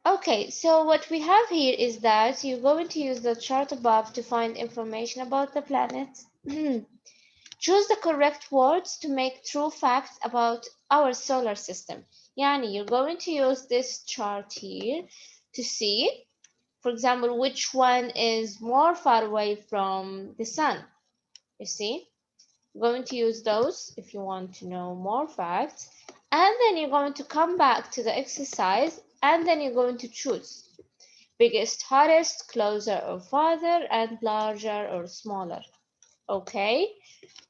Okay, so what we have here is that you're going to use the chart above to find information about the planet. Choose the correct words to make true facts about our solar system. Yani, you're going to use this chart here to see, for example, which one is more far away from the sun. You see? You're going to use those if you want to know more facts. And then you're going to come back to the exercise and then you're going to choose biggest, hottest, closer or farther, and larger or smaller. Okay?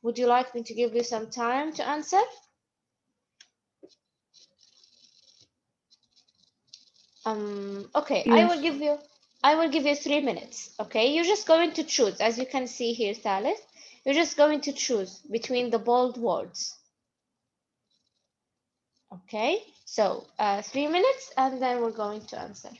Would you like me to give you some time to answer? Okay, Yes. I will give you 3 minutes. Okay, you're just going to choose, as you can see here, Thalith. You're just going to choose between the bold words. Okay, so 3 minutes, and then we're going to answer.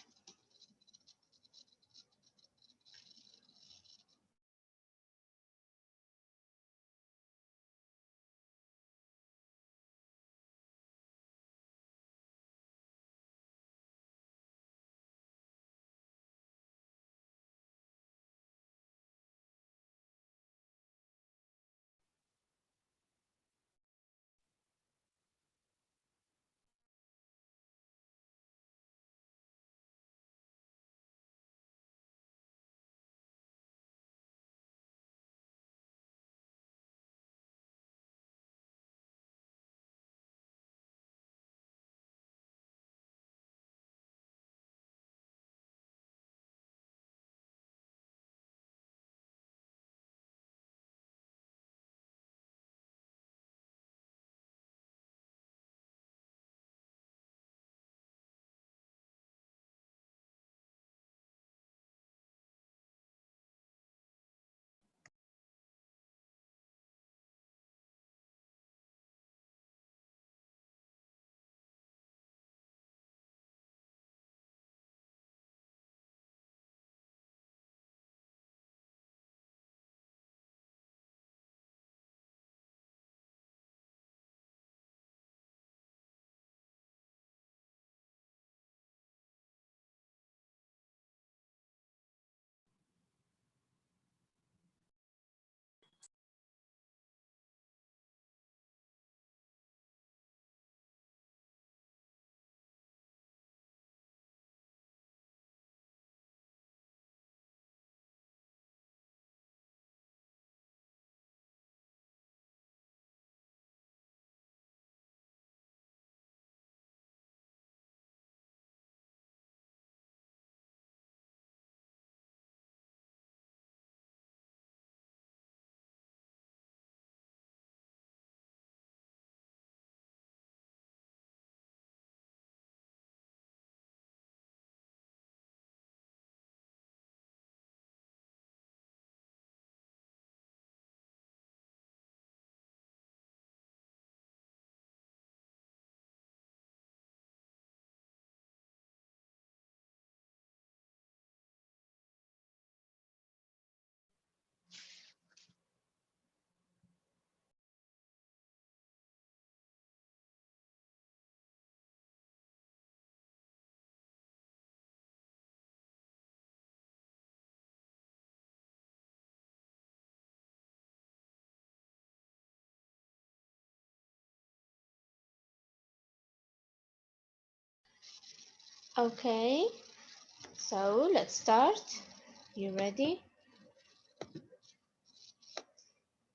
Okay, so let's start. You ready?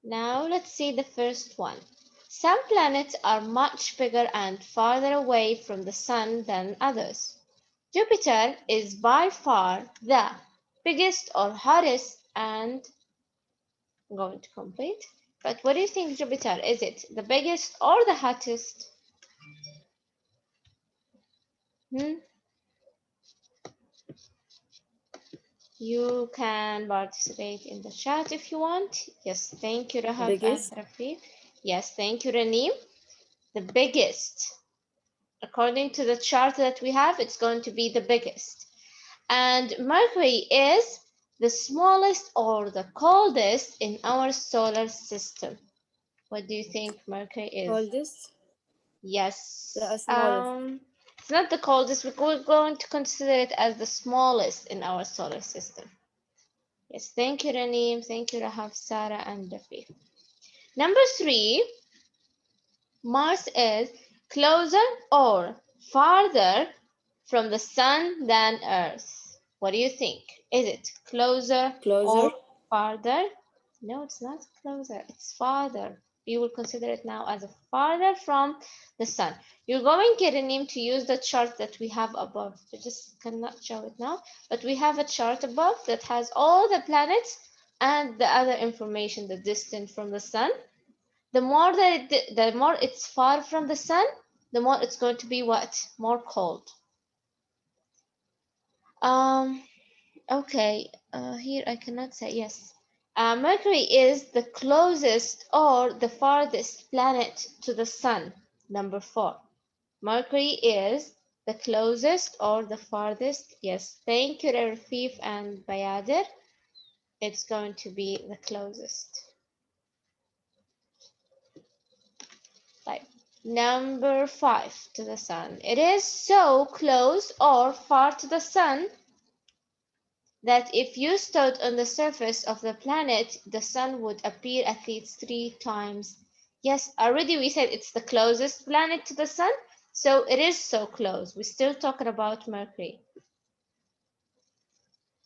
Now let's see the first one. Some planets are much bigger and farther away from the sun than others. Jupiter is by far the biggest or hottest, and I'm going to complete. But what do you think, Jupiter? Is it the biggest or the hottest? Hmm? You can participate in the chat if you want. Yes, thank you, Rahaf and Biggest. Rafiq. Yes, thank you, Ranim. The biggest. According to the chart that we have, it's going to be the biggest. And Mercury is the smallest or the coldest in our solar system. What do you think Mercury is? Coldest. Yes. The smallest. It's not the coldest. We're going to consider it as the smallest in our solar system. Yes, thank you, Raneem. Thank you, Rahaf, Sarah, and Rafi. Number 3, Mars is closer or farther from the sun than Earth. What do you think? Is it closer or Closer. farther? No, it's not closer. It's farther. You will consider it now as a farther from the sun. You're going, Kerenim, to use the chart that we have above. We just cannot show it now, but we have a chart above that has all the planets and the other information, the distance from the sun. The more the more it's far from the sun, the more it's going to be what? More cold. Um, okay, here I cannot say yes. Mercury is the closest or the farthest planet to the sun. Number 4. Mercury is the closest or the farthest. Yes, thank you, Rafif and Bayadir. It's going to be the closest. Like number 5 to the sun. It is so close or far to the sun that if you stood on the surface of the planet, the sun would appear at least 3 times. Yes, already we said it's the closest planet to the sun, so it is so close. We're still talking about Mercury.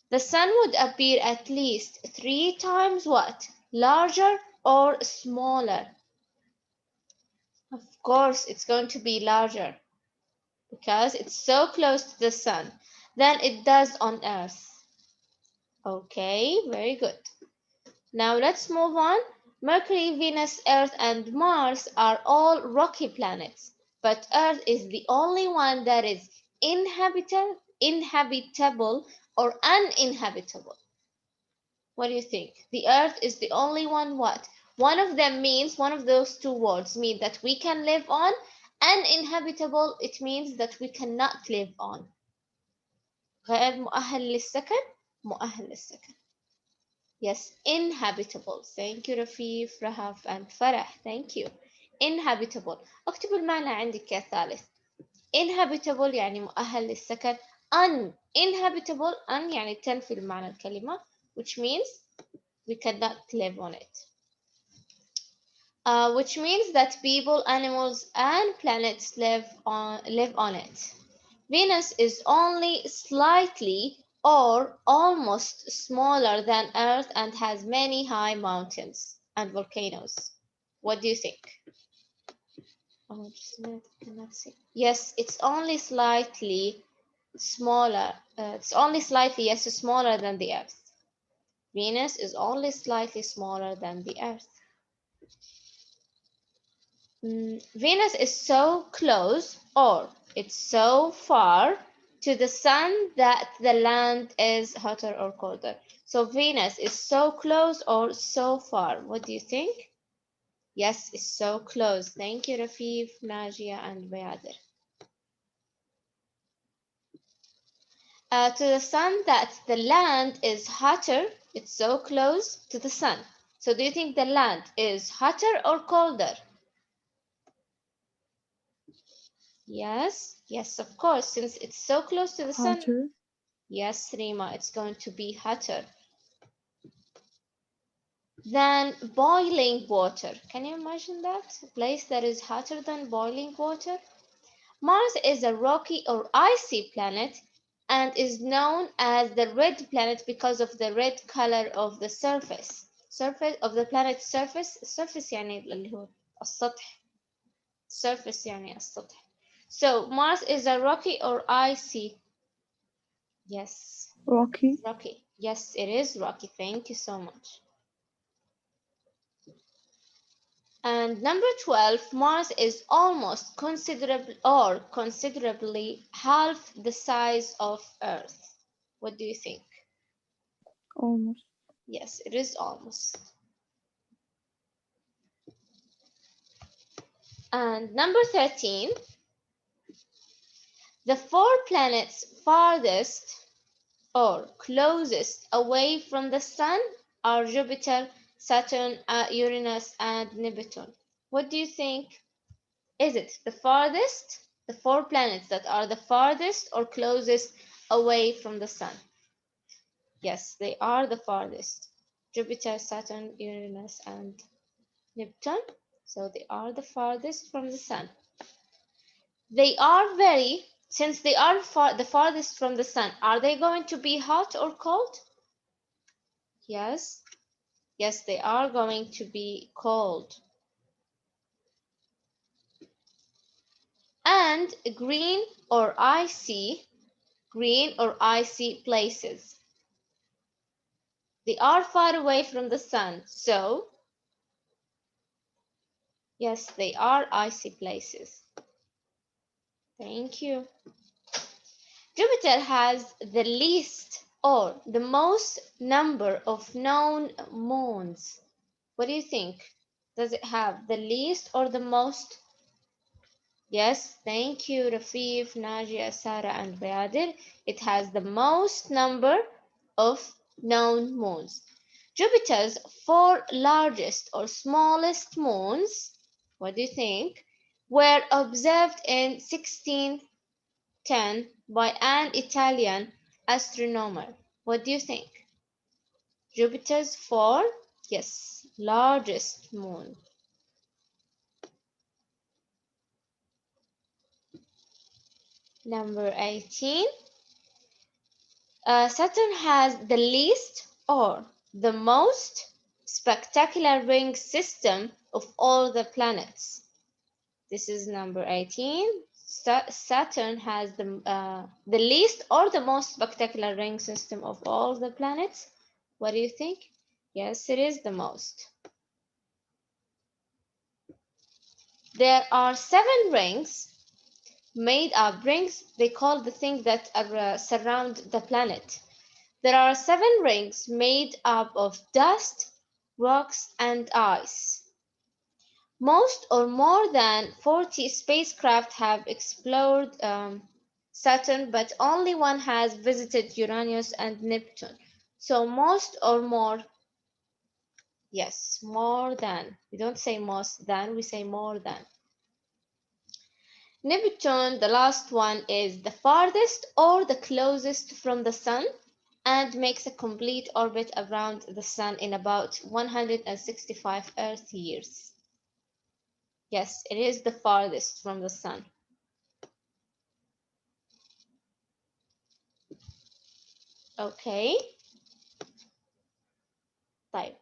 The sun would appear at least 3 times what? Larger or smaller? Of course, it's going to be larger because it's so close to the sun than it does on Earth. Okay, very good. Now let's move on. Mercury, Venus, Earth, and Mars are all rocky planets, but Earth is the only one that is inhabitable or uninhabitable. What do you think? The Earth is the only one what? One of them means, one of those two words mean that we can live on. Uninhabitable, it means that we cannot live on. غير مؤهل للسكن مؤهل للسكن. Yes, inhabitable. Thank you, Rafif, Rahaf, and Farah. Thank you. Inhabitable. اكتب المعنى عندك كثالث. Inhabitable يعني مؤهل للسكن. Uninhabitable, un يعني تنفي المعنى الكلمة, which means we cannot live on it. Which means that people, animals, and planets live on it. Venus is only slightly or almost smaller than Earth and has many high mountains and volcanoes. What do you think? Oh, just a minute, I cannot see. Yes, it's only slightly smaller. It's only slightly, yes, smaller than the Earth. Venus is only slightly smaller than the Earth. Venus is so close or it's so far to the sun that the land is hotter or colder. So Venus is so close or so far. What do you think? Yes, it's so close. Thank you, Rafif, Najia, and Bayadir. To the sun that the land is hotter. It's so close to the sun. So do you think the land is hotter or colder? Yes, yes, of course, since it's so close to the sun. Hotter. Yes, Rima, it's going to be hotter than boiling water. Can you imagine that? A place that is hotter than boiling water? Mars is a rocky or icy planet and is known as the red planet because of the red color of the surface. Surface of the planet's surface. Surface يعني اللي هو السطح. Surface يعني السطح. So Mars is a rocky or icy. Yes. Rocky. Rocky. Yes, it is rocky. Thank you so much. And number 12, Mars is almost considerably half the size of Earth. What do you think? Almost. Yes, it is almost. And number 13, the 4 planets farthest or closest away from the sun are Jupiter, Saturn, Uranus, and Neptune. What do you think? Is it the farthest? The 4 planets that are the farthest or closest away from the sun. Yes, they are the farthest. Jupiter, Saturn, Uranus, and Neptune. So they are the farthest from the sun. They are since they are the farthest from the sun, are they going to be hot or cold? Yes. Yes, they are going to be cold. And green or icy places. They are far away from the sun, so yes, they are icy places. Thank you. Jupiter has the least or the most number of known moons. What do you think? Does it have the least or the most? Yes, thank you, Rafif, Najia, Sarah, and Bayadir. It has the most number of known moons. Jupiter's 4 largest or smallest moons, what do you think, were observed in 1610 by an Italian astronomer. What do you think? Jupiter's 4, yes, largest moon. Number 18. Saturn has the least or the most spectacular ring system of all the planets. This is number 18. Saturn has the least or the most spectacular ring system of all the planets. What do you think? Yes, it is the most. There are 7 rings made up. Rings, they call the thing that surround the planet. There are 7 rings made up of dust, rocks, and ice. Most or more than 40 spacecraft have explored Saturn, but only one has visited Uranus and Neptune. So most or more, yes, more than. We don't say most than, we say more than. Neptune, the last one, is the farthest or the closest from the Sun and makes a complete orbit around the Sun in about 165 Earth years. Yes, it is the farthest from the Sun. Okay. طيب.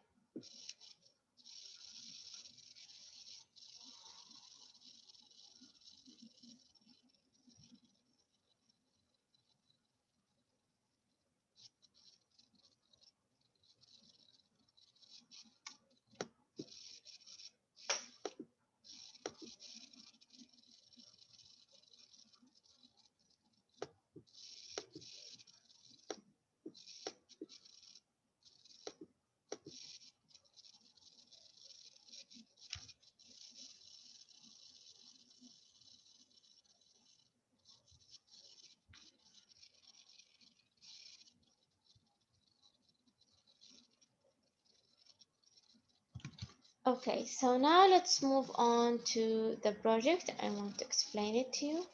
Okay, so now let's move on to the project. I want to explain it to you.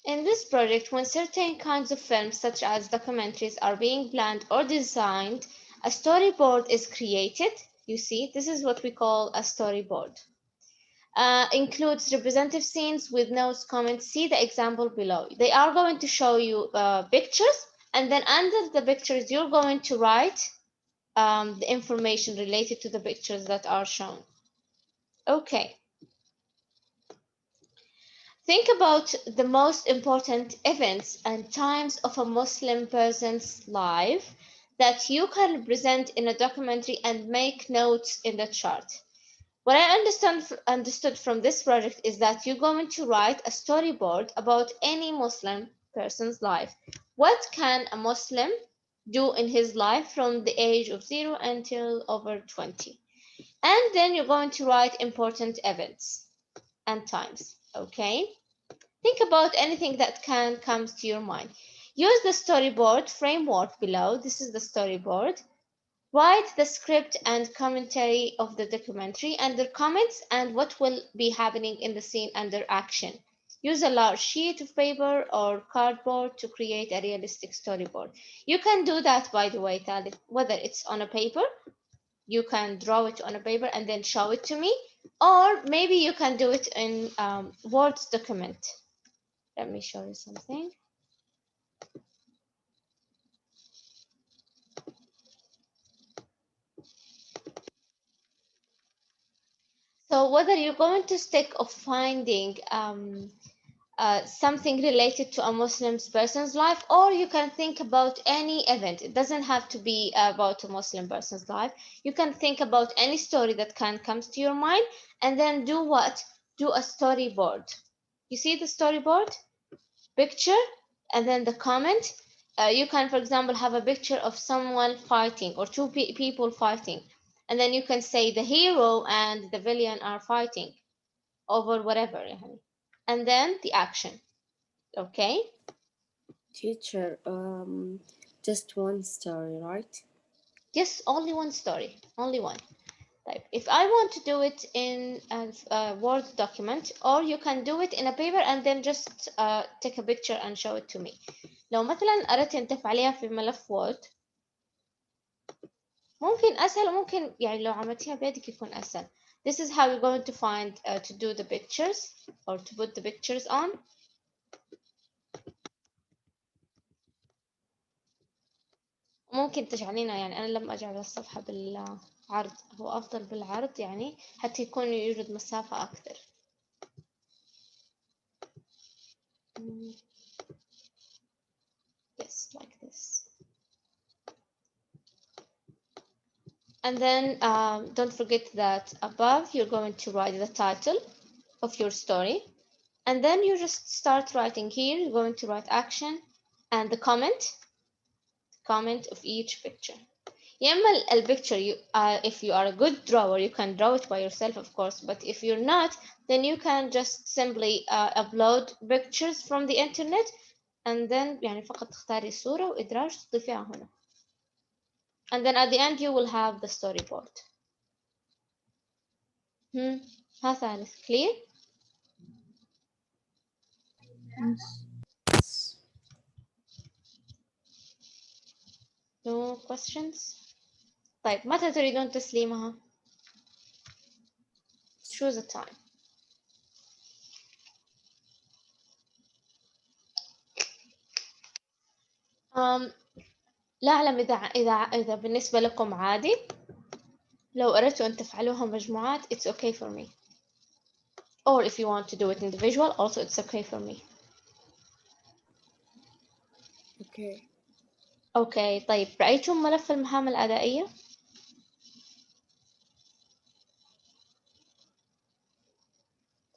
In this project, when certain kinds of films, such as documentaries, are being planned or designed, a storyboard is created. You see, this is what we call a storyboard. Includes representative scenes with notes, comments. See the example below. They are going to show you pictures, and then under the pictures, you're going to write the information related to the pictures that are shown. Okay. Think about the most important events and times of a Muslim person's life that you can present in a documentary and make notes in the chart. What I understood from this project is that you're going to write a storyboard about any Muslim person's life. What can a Muslim do in his life from the age of 0 until over 20? And then you're going to write important events and times, okay? Think about anything that comes to your mind. Use the storyboard framework below. This is the storyboard. Write the script and commentary of the documentary under comments and what will be happening in the scene under action. Use a large sheet of paper or cardboard to create a realistic storyboard. You can do that, by the way, Thalith, whether it's on a paper, you can draw it on a paper and then show it to me, or maybe you can do it in Word document. Let me show you something. So whether you're going to stick of finding something related to a Muslim person's life, or you can think about any event. It doesn't have to be about a Muslim person's life. You can think about any story that can comes to your mind, and then do what? Do a storyboard. You see the storyboard? Picture, and then the comment. You can, for example, have a picture of someone fighting or two people fighting, and then you can say the hero and the villain are fighting over whatever, and then the action. Okay. Teacher, just one story, right? Yes, only one story, only one. Like if I want to do it in a Word document, or you can do it in a paper and then just take a picture and show it to me. لو مثلا أردت أن تفعليها في ملف وورد ممكن أسهل، وممكن يعني لو عملتيها بيدك يكون أسهل. This is how you're going to find to do the pictures or to put the pictures on. ممكن تجعلينها، يعني أنا لما أجعل الصفحة بالعرض هو أفضل بالعرض، يعني حتى يكون يوجد مسافة أكثر. Yes, like this. And then don't forget that above you're going to write the title of your story, and then you just start writing here. You're going to write action and the comment of each picture. يا الpicture, if you are a good drawer, you can draw it by yourself, of course, but if you're not, then you can just simply upload pictures from the internet, and then يعني فقط تختاري صورة وإدراج تضيفيها هنا. And then at the end you will have the storyboard. ها ثالث clear? Yes. No questions? طيب متى تريدون تسليمها؟ Choose a time. لا أعلم إذا بالنسبة لكم عادي. لو أردتوا أن تفعلوها مجموعات it's okay for me. Or if you want to do it individual also it's okay for me. Okay. Okay. طيب رأيتم ملف المهام الأدائية؟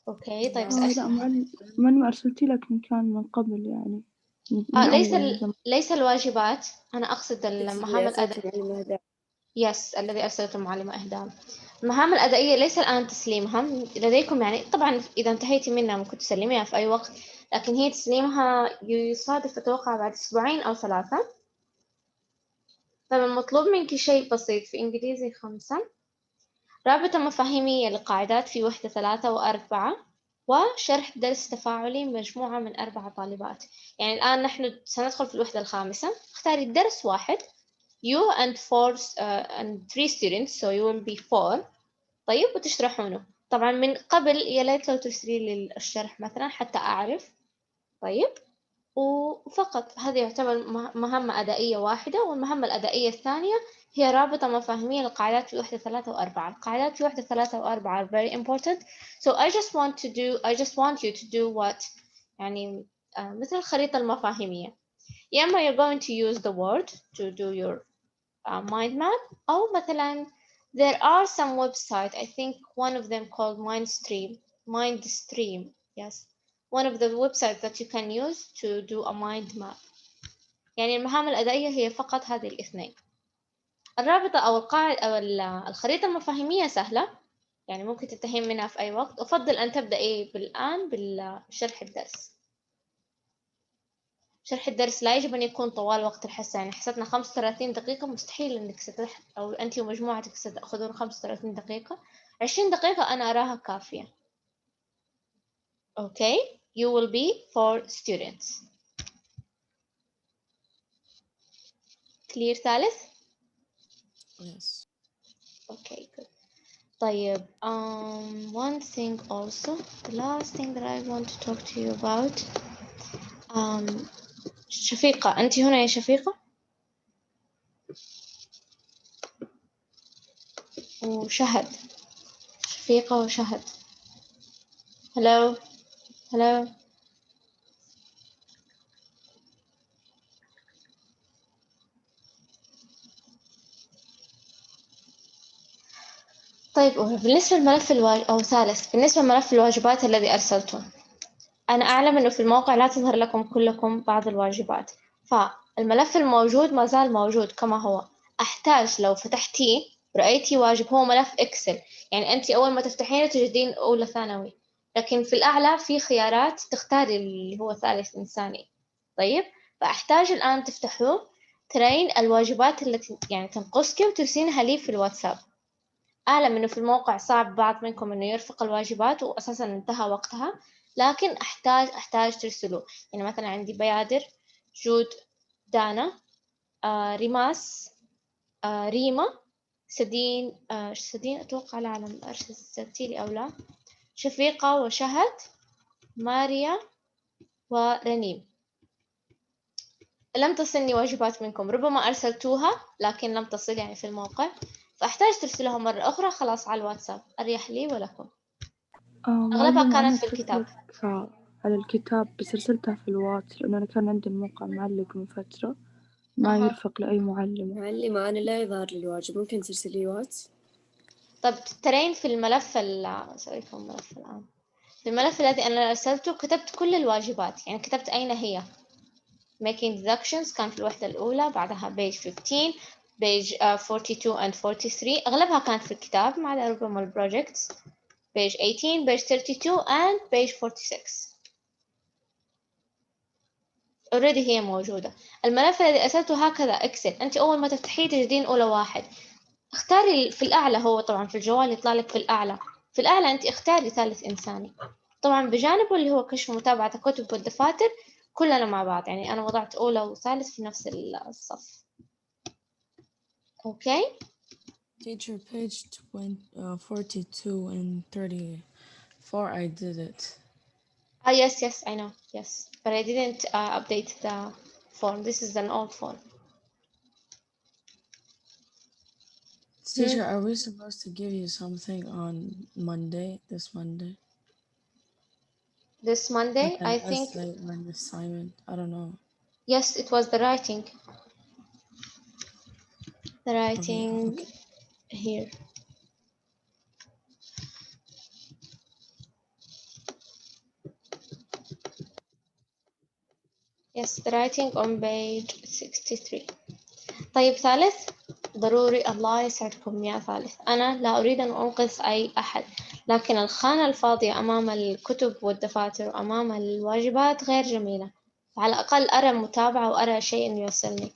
Okay. طيب لا معلم أرسلتي لك من كان من قبل يعني من ليس أول زمان. ليس الواجبات، أنا أقصد المهام الأدائية. يس، الذي أرسلته المعلمة إهدام. المهام الأدائية ليس الآن تسليمها لديكم، يعني طبعا إذا انتهيتي منها ممكن تسلميها في أي وقت، لكن هي تسليمها يصادف أتوقع بعد أسبوعين أو 3. طيب المطلوب منك شيء بسيط في إنجليزي 5، رابطة مفاهيمية للقاعدات في وحدة 3 و4، وشرح درس تفاعلي مجموعة من 4 طالبات. يعني الآن نحن سندخل في الوحدة 5. اختاري الدرس 1. You and 3 students, so you will be 4. طيب وتشرحونه. طبعا من قبل يا ليت لو ترسلي لي الشرح مثلا حتى أعرف. طيب وفقط هذا يعتبر مهمة أدائية واحدة. والمهمة الأدائية الثانية هي رابطة مفاهيمية للقاعدات في وحدة 3 و4. القاعدات في وحدة 3 و4 are very important. So I just want you to do what يعني مثل الخريطة المفاهيمية. يا إما you're going to use the word to do your mind map، أو مثلا there are some website, I think one of them called Mindstream. Yes, one of the websites that you can use to do a mind map. يعني المهام الأدائية هي فقط هذه الاثنين. الرابطة أو القاعدة أو الخريطة المفاهيمية سهلة، يعني ممكن تنتهين منها في أي وقت. أفضل أن تبدأي بالآن بالشرح الدرس. شرح الدرس لا يجب أن يكون طوال وقت الحصة، يعني حصتنا 35 دقيقة، مستحيل إنك أو أنت ومجموعتك ستأخذون 35 دقيقة. 20 دقيقة أنا أراها كافية. Okay, you will be for students. Clear ثالث؟ Yes. Okay, good. طيب, one thing also, the last thing that I want to talk to you about. شفيقة، أنت هنا يا شفيقة؟ وشهد. شفيقة وشهد. Hello. Hello. طيب، بالنسبة لملف أو ثالث، بالنسبة لملف الواجبات الذي أرسلته، أنا أعلم أنه في الموقع لا تظهر لكم كلكم بعض الواجبات، فالملف الموجود ما زال موجود كما هو. أحتاج لو فتحتيه رأيتي واجب، هو ملف إكسل، يعني أنت أول ما تفتحينه تجدين أولى ثانوي، لكن في الأعلى في خيارات تختاري اللي هو ثالث إنساني. طيب، فأحتاج الآن تفتحوه، ترين الواجبات التي يعني تنقصك وترسلينها لي في الواتساب. أعلم إنه في الموقع صعب بعض منكم إنه يرفق الواجبات وأساسًا انتهى وقتها، لكن أحتاج ترسلوا، يعني مثلًا عندي بيادر، جود، دانا، ريماس، ريما، سدين، سدين أتوقع لا على أرسلتي لي أو لا، شفيقة وشهد، ماريا ورنيم. لم تصلني واجبات منكم، ربما أرسلتوها لكن لم تصل يعني في الموقع، فأحتاج ترسلوها مرة أخرى خلاص على الواتساب، أريح لي ولكم. أغلبها معلمة أنا كانت في أرسلت الكتاب. لك على الكتاب، بس أرسلتها في الواتس لأنه أنا كان عندي الموقع معلق من فترة ما يرفق لأي معلمة. معلمة أنا لا يظهر لي الواجب، ممكن ترسلي واتس؟ طب ترين في الملف سأريكم الملف الآن. في الملف الذي أنا أرسلته كتبت كل الواجبات، يعني كتبت أين هي. making deductions كان في الوحدة الأولى، بعدها page 15 page 42 and 43، أغلبها كانت في الكتاب ما عدا ربما البروجكتس، page 18 page 32 and page 46. already هي موجودة. الملف الذي أرسلته هكذا إكسل، أنت أول ما تفتحيه تجدين أولى واحد، اختاري في الأعلى، هو طبعا في الجوال يطلع لك في الأعلى، في الأعلى أنت اختاري ثالث إنساني، طبعا بجانبه اللي هو كشف متابعة الكتب والدفاتر كلنا مع بعض، يعني أنا وضعت أولى وثالث في نفس الصف. أوكي. Teacher, page 42 and 34, I did it. Yes, I know, yes, but I didn't update the form. This is an old form. Teacher, are we supposed to give you something on Monday, this Monday? This Monday, Like an I think, essay or an assignment? I don't know. yes, it was the writing. The writing Okay. here. Yes, the writing on page 63. طيب ثالث، ضروري الله يسعدكم يا ثالث، أنا لا أريد أن أنقذ أي أحد، لكن الخانة الفاضية أمام الكتب والدفاتر وأمام الواجبات غير جميلة، على الأقل أرى متابعة وأرى شيء يوصلني.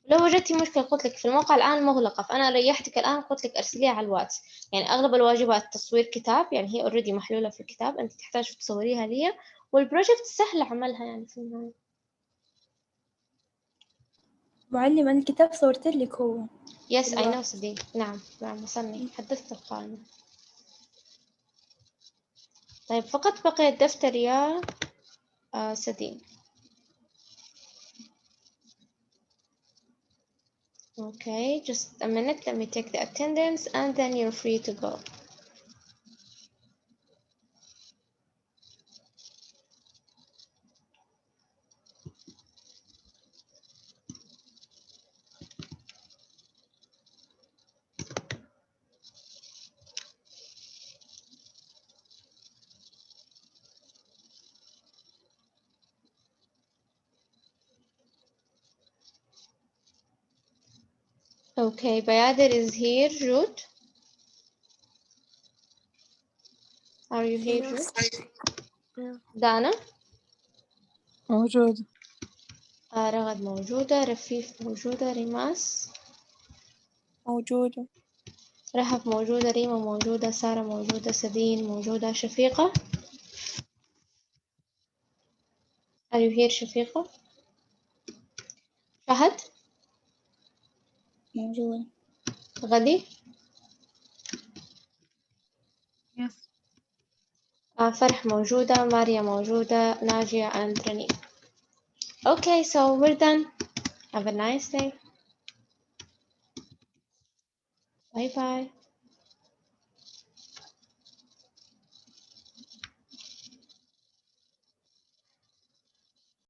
لو وجدتي مشكلة قلت لك في الموقع الآن مغلقة، فأنا ريحتك الآن قلت لك أرسليها على الواتس، يعني أغلب الواجبات تصوير كتاب، يعني هي أوريدي محلولة في الكتاب، أنت تحتاج تصوريها لي، والبروجكت سهل عملها يعني في النهاية. معلم أنا الكتاب صورت لك هو. Yes, I know صديق. نعم وصلني، حدثت القائمة. طيب فقط بقي الدفتر يا سدين. Okay, just a minute, let me take the attendance and then you're free to go. Okay, Bayadir is here. Jude, are you here, Jude? Yeah. Dana, موجود. رغد موجودة، رفيف موجودة، ريماس موجودة. رهف موجودة، ريما موجودة، سارة موجودة، سدين موجودة، شفيقة. Are you here شفيقة؟ فهد موجودة. غدي Yes. فرح موجودة، ماريا موجودة، ناجية and رنين. Okay, so we're done. Have a nice day. Bye bye.